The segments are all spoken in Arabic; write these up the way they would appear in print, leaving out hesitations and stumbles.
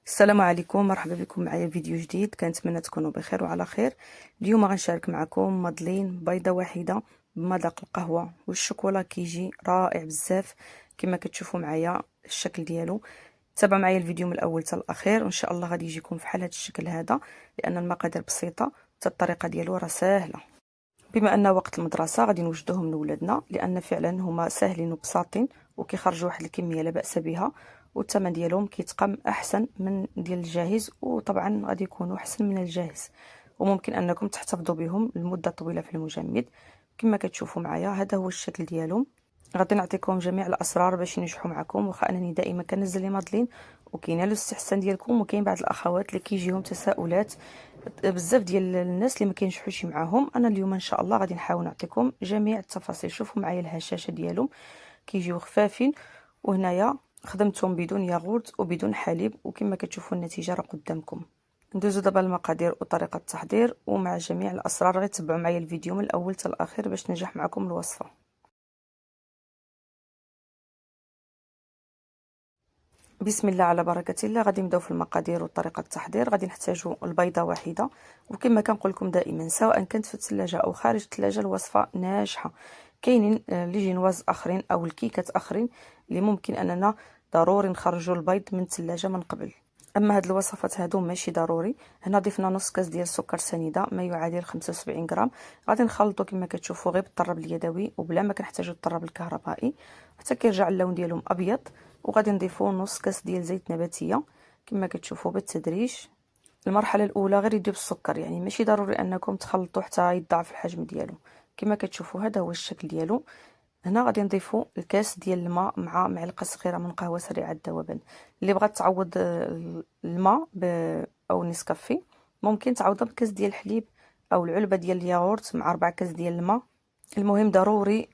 السلام عليكم، مرحبا بكم معايا فيديو جديد. كنتمنى تكونوا بخير وعلى خير. اليوم غنشارك معكم مادلين بيضه واحده بمذاق القهوه والشوكولا، كيجي رائع بزاف كما كتشوفوا معايا الشكل ديالو. تابع معايا الفيديو من الاول حتى الاخير وان شاء الله غادي يجيكم فحال هذا الشكل هذا، لان المقادير بسيطه حتى الطريقه ديالو راه ساهله. بما ان وقت المدرسه غادي نوجدوهم لولادنا، لان فعلا هما ساهلين وبساطين وكيخرجوا واحد الكميه لا باس بها، والثمن ديالهم كيتقام احسن من ديال الجاهز، وطبعا غادي يكونوا احسن من الجاهز، وممكن انكم تحتفظوا بهم لمده طويله في المجمد. كما كتشوفوا معايا هذا هو الشكل ديالهم. غادي نعطيكم جميع الاسرار باش ينجحوا معكم، واخا انني دائما كنزل لي مادلين وكاينه الاستحسان ديالكم، وكاين بعض الاخوات اللي كيجيهم تساؤلات. بزاف ديال الناس اللي ما كينجحوش معاهم، انا اليوم ان شاء الله غادي نحاول نعطيكم جميع التفاصيل. شوفوا معايا الهشاشه ديالهم، كيجيو خفافين، وهنايا خدمتهم بدون ياغورت وبدون حليب، وكما كتشوفوا النتيجه راه قدامكم. ندوزو دابا المقادير وطريقه التحضير ومع جميع الاسرار. غير تبعوا معايا الفيديو من الاول حتى الاخير باش تنجح معكم الوصفه. بسم الله على بركه الله. غادي نبداو في المقادير وطريقه التحضير. غادي نحتاجوا البيضه واحده، وكما كنقول لكم دائما سواء كانت في الثلاجه او خارج الثلاجه الوصفه ناجحه. كاينين لي جينواز اخرين او الكيكات اخرين اللي ممكن اننا ضروري نخرجوا البيض من الثلاجه من قبل، اما هاد الوصفات هادو ماشي ضروري. هنا ضفنا نص كاس ديال السكر سنيده ما يعادل 75 غرام. غادي نخلطو كما كتشوفوا غير بالطراب اليدوي وبلا ما كنحتاجوا الطراب الكهربائي حتى كيرجع اللون ديالهم ابيض. وغادي نضيفو نص كاس ديال زيت نباتيه كما كتشوفوا بالتدريج. المرحله الاولى غير يدوب السكر، يعني ماشي ضروري انكم تخلطوا حتى يضاعف الحجم ديالو. كما كتشوفوا هذا هو الشكل ديالو. هنا غادي نضيفوا الكاس ديال الماء مع معلقه صغيره من قهوه سريعه الذوبان. اللي بغات تعوض الماء او نسكافيه ممكن تعوضها بكاس ديال الحليب او العلبه ديال الياغورت مع 4 كاس ديال الماء. المهم ضروري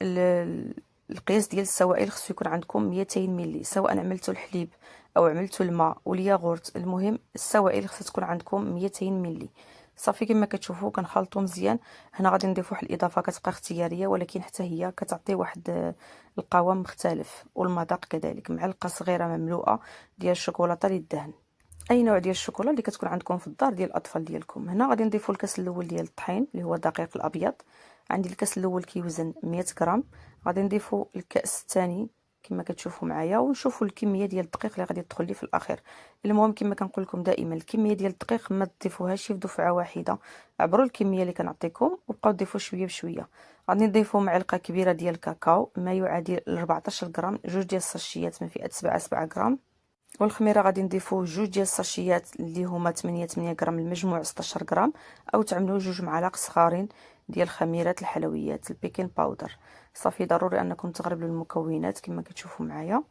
القياس ديال السوائل خصو يكون عندكم 200 ملي، سواء عملتوا الحليب او عملتوا الماء والياغورت، المهم السوائل خصها تكون عندكم 200 ملي. صافي كما كتشوفوا كنخلطوا مزيان. هنا غادي نضيف واحد الاضافه كتبقى اختياريه، ولكن حتى هي كتعطي واحد القوام مختلف، والمذاق كذلك. معلقه صغيره مملوءه ديال الشوكولاته للدهن، اي نوع ديال الشوكولا اللي كتكون عندكم في الدار ديال الاطفال ديالكم. هنا غادي نضيفوا الكاس الاول ديال الطحين اللي هو الدقيق الابيض. عندي الكاس الاول كيوزن 100 غرام. غادي نضيفوا الكاس الثاني كما كتشوفوا معايا، ونشوفوا الكميه ديال الدقيق اللي غادي تدخل لي في الاخير. المهم كما كنقول لكم دائما الكميه ديال الدقيق ما تضيفوهاش في دفعه واحده، عبروا الكميه اللي كنعطيكم وبقاو تضيفوا شويه بشويه. غادي نضيفوا معلقه كبيره ديال الكاكاو ما يعادل 14 غرام، جوج ديال الساشيات من فئه 7 غرام. والخميره غادي نضيفوا جوج ديال الساشيات اللي هما 8 غرام، المجموع 16 غرام، او تعملوا جوج معالق صغارين ديال خميرات الحلويات البيكين باودر. صافي ضروري انكم تغربلوا المكونات كما كتشوفوا معايا،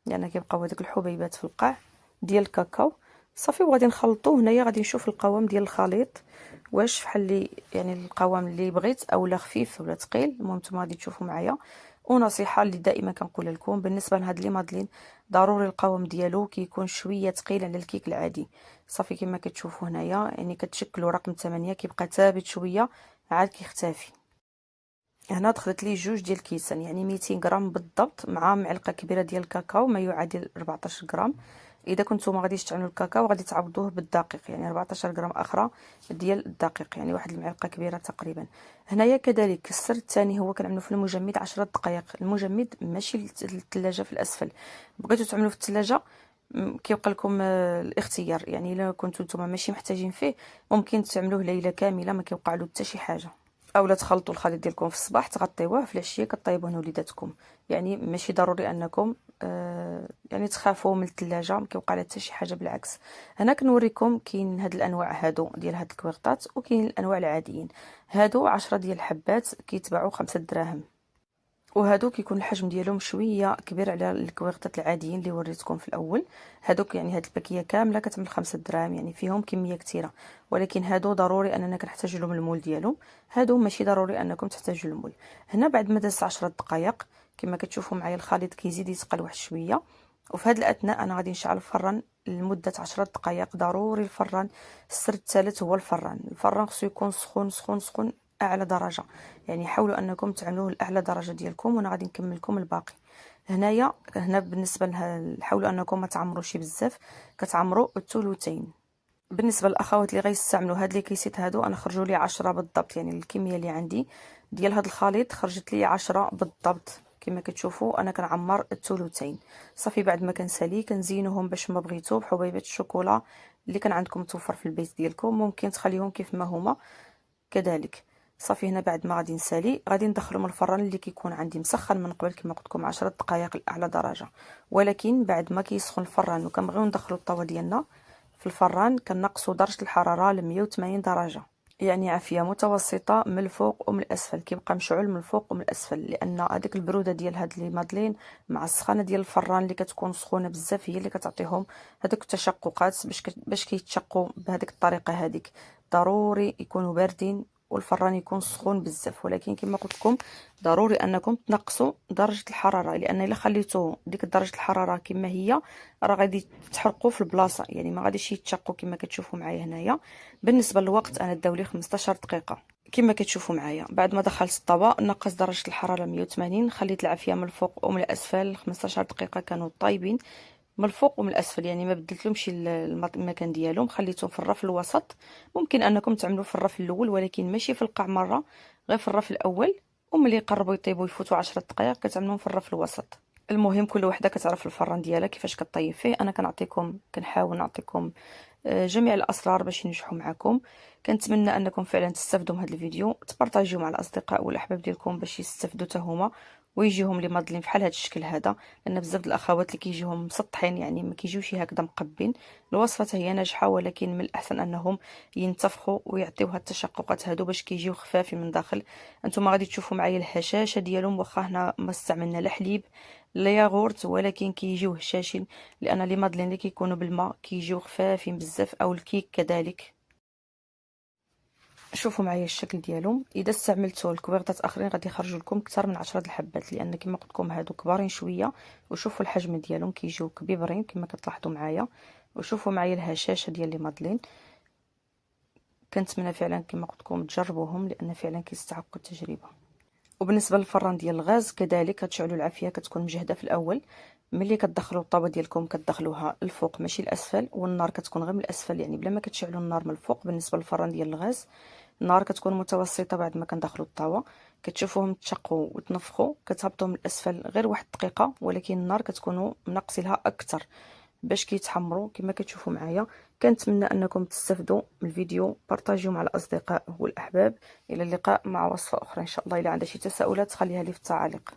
لان كيبقاو هذوك الحبيبات في القاع ديال الكاكاو. صافي وغادي نخلطوه. هنايا غادي نشوف القوام ديال الخليط واش فحال اللي يعني القوام اللي بغيت اولا خفيف ولا ثقيل. المهم نتوما غادي تشوفوا معايا. ونصيحه اللي دائما كنقولها لكم بالنسبه لهاد لي مادلين، ضروري القوام ديالو كيكون شويه ثقيل على الكيك العادي. صافي كما كتشوفوا هنايا يعني كتشكلوا رقم 8 كيبقى ثابت شويه عاد كيختفي. هنا دخلت لي جوج ديال الكيسان يعني 200 غرام بالضبط، مع معلقه كبيره ديال الكاكاو ما يعادل 14 غرام. اذا كنتو ما غاديش تعملوا الكاكاو غادي تعوضوه بالدقيق، يعني 14 غرام اخرى ديال الدقيق، يعني واحد المعلقه كبيره تقريبا. هنايا كذلك السر الثاني هو كنعملوا في المجمد 10 دقائق. المجمد ماشي الثلاجه في الاسفل. بغيتو تعملوا في الثلاجه كيبقى لكم الاختيار، يعني الا كنتو نتوما ماشي محتاجين فيه ممكن تعملوه ليله كامله ما كيوقع له حتى شي حاجه. اولا تخلطوا الخليط ديالكم في الصباح تغطيوه، في العشيه كطيبوه لوليداتكم. يعني ماشي ضروري انكم يعني تخافوا من الثلاجه ما كيوقع لها حتى شي حاجه، بالعكس. هنا كنوريكم كاين هاد الانواع هادو ديال هاد الكويغطات، وكاين الانواع العاديين. هادو 10 ديال الحبات كيتباعوا 5 دراهم، وهادو كيكون الحجم ديالهم شويه كبير على الكويغطات العاديين اللي وريتكم في الاول. هادوك يعني هاد الباكيه كامله كتعمل 5 دراهم، يعني فيهم كميه كثيره. ولكن هادو ضروري اننا كنحتاج لهم المول ديالهم. هادو ماشي ضروري انكم تحتاجوا المول. هنا بعد ما داز 10 دقائق كما كتشوفوا معايا الخليط كيزيد يتقل واحد شويه، وفي هذا الاثناء انا غادي نشعل الفران لمده 10 دقائق. ضروري الفران، السر الثالث هو الفران خصو يكون سخون سخون سخون اعلى درجه، يعني حاولوا انكم تعملوه لاعلى درجه ديالكم، وانا غادي نكمل لكم الباقي. هنا بالنسبه لها حاولوا انكم ما تعمروش بزاف، كتعمروا الثلثين. بالنسبه للاخوات اللي غيستعملوا هاد لي كيسيت هادو، انا خرجوا لي 10 بالضبط، يعني الكميه اللي عندي ديال هاد الخليط خرجت لي 10 بالضبط. كما كتشوفوا انا كنعمر الثلثين. صافي بعد ما كنسالي كنزينوهم باش ما بغيتو بحبيبات الشوكولا اللي كان عندكم توفر في البيت ديالكم، ممكن تخليهم كيف ما هما كذلك. صافي هنا بعد ما غادي نسالي غادي ندخلهم الفران اللي كيكون عندي مسخن من قبل كما قلت لكم 10 دقائق لاعلى درجه. ولكن بعد ما كيسخن الفران وكنبغيو ندخلوا الطاوه ديالنا في الفران كنقصوا درجه الحراره ل 180 درجه، يعني عافيه متوسطه من الفوق ومن الاسفل، كيبقى مشعل من الفوق ومن الاسفل، لان هذيك البروده ديال هاد لي مادلين مع السخانه ديال الفران اللي كتكون سخونه بزاف هي اللي كتعطيهم هذوك التشققات باش كيتشقوا بهذيك الطريقه هذيك. ضروري يكونوا باردين والفران يكون سخون بزاف، ولكن كما قلت لكم ضروري انكم تنقصوا درجه الحراره، لان الا خليتو ديك درجه الحراره كما هي راه غادي تحرقوا في البلاصه، يعني ما غاديش يتشقوا كما كتشوفوا معايا هنايا. بالنسبه للوقت انا داولي 15 دقيقه كما كتشوفوا معايا. بعد ما دخلت الطبق نقص درجه الحراره 180، خليت العافيه من الفوق ومن الاسفل 15 دقيقه كانوا طايبين من الفوق ومن الاسفل، يعني ما بدلتلهمش المكان ديالهم، خليتهم في الرف الوسط. ممكن انكم تعملوا في الرف الاول ولكن ماشي في القاع مره، غير في الرف الاول، وملي يقربوا يطيبوا يفوتوا 10 دقائق كتعملوهم في الرف الوسط. المهم كل وحده كتعرف الفران ديالها كيفاش كطيب فيه. انا كنحاول نعطيكم جميع الاسرار باش ينجحوا معكم. كنتمنى انكم فعلا تستافدوا من هذا الفيديو، تبارطاجيو مع الاصدقاء والاحباب ديالكم باش يستافدوا حتى هما ويجيهم لي مادلين بحال هذا الشكل هذا، لان بزاف د الاخوات اللي كيجيهم مسطحين يعني ما كيجيوش هكذا مقبين. الوصفه هي ناجحه ولكن من الاحسن انهم ينتفخوا ويعطيو هاد التشققات هادو باش كيجيو خفافين من داخل. انتم غادي تشوفوا معايا الهشاشه ديالهم، واخا هنا ما استعملنا لا حليب لا ياغورت ولكن كيجيو هشاشين، لان لي مادلين اللي كيكونوا بالماء كيجيو خفافين بزاف، او الكيك كذلك. شوفوا معايا الشكل ديالهم. اذا استعملتوا الكويغطات اخرين غادي يخرجوا لكم اكثر من 10 الحبات، لان كما قلت لكم هادو كبارين شويه. وشوفوا الحجم ديالهم كيجيو كبيبرين كما كتلاحظوا معايا. وشوفوا معايا الهشاشه ديال لي مادلين. كنتمنى فعلا كما قلت لكم تجربوهم لان فعلا كيستحقوا التجربه. وبالنسبه للفران ديال الغاز كذلك كتشعلوا العافيه كتكون مجهده في الاول. ملي كتدخلوا الطابه ديالكم كتدخلوها الفوق ماشي الاسفل، والنار كتكون غير من الاسفل، يعني بلا ما كتشعلوا النار من الفوق. بالنسبه للفران ديال الغاز النار كتكون متوسطه. بعد ما كندخلوا الطاوه كتشوفوهم تشقوا وتنفخوا كتهبطوا من الاسفل غير واحد الدقيقه، ولكن النار كتكونوا منقصينها اكثر باش كيتحمروا كما كتشوفوا معايا. كنتمنى انكم تستافدوا من الفيديو، بارطاجيو مع الاصدقاء والاحباب. الى اللقاء مع وصفه اخرى ان شاء الله. الى عندك شي تساؤلات خليها لي في التعاليق.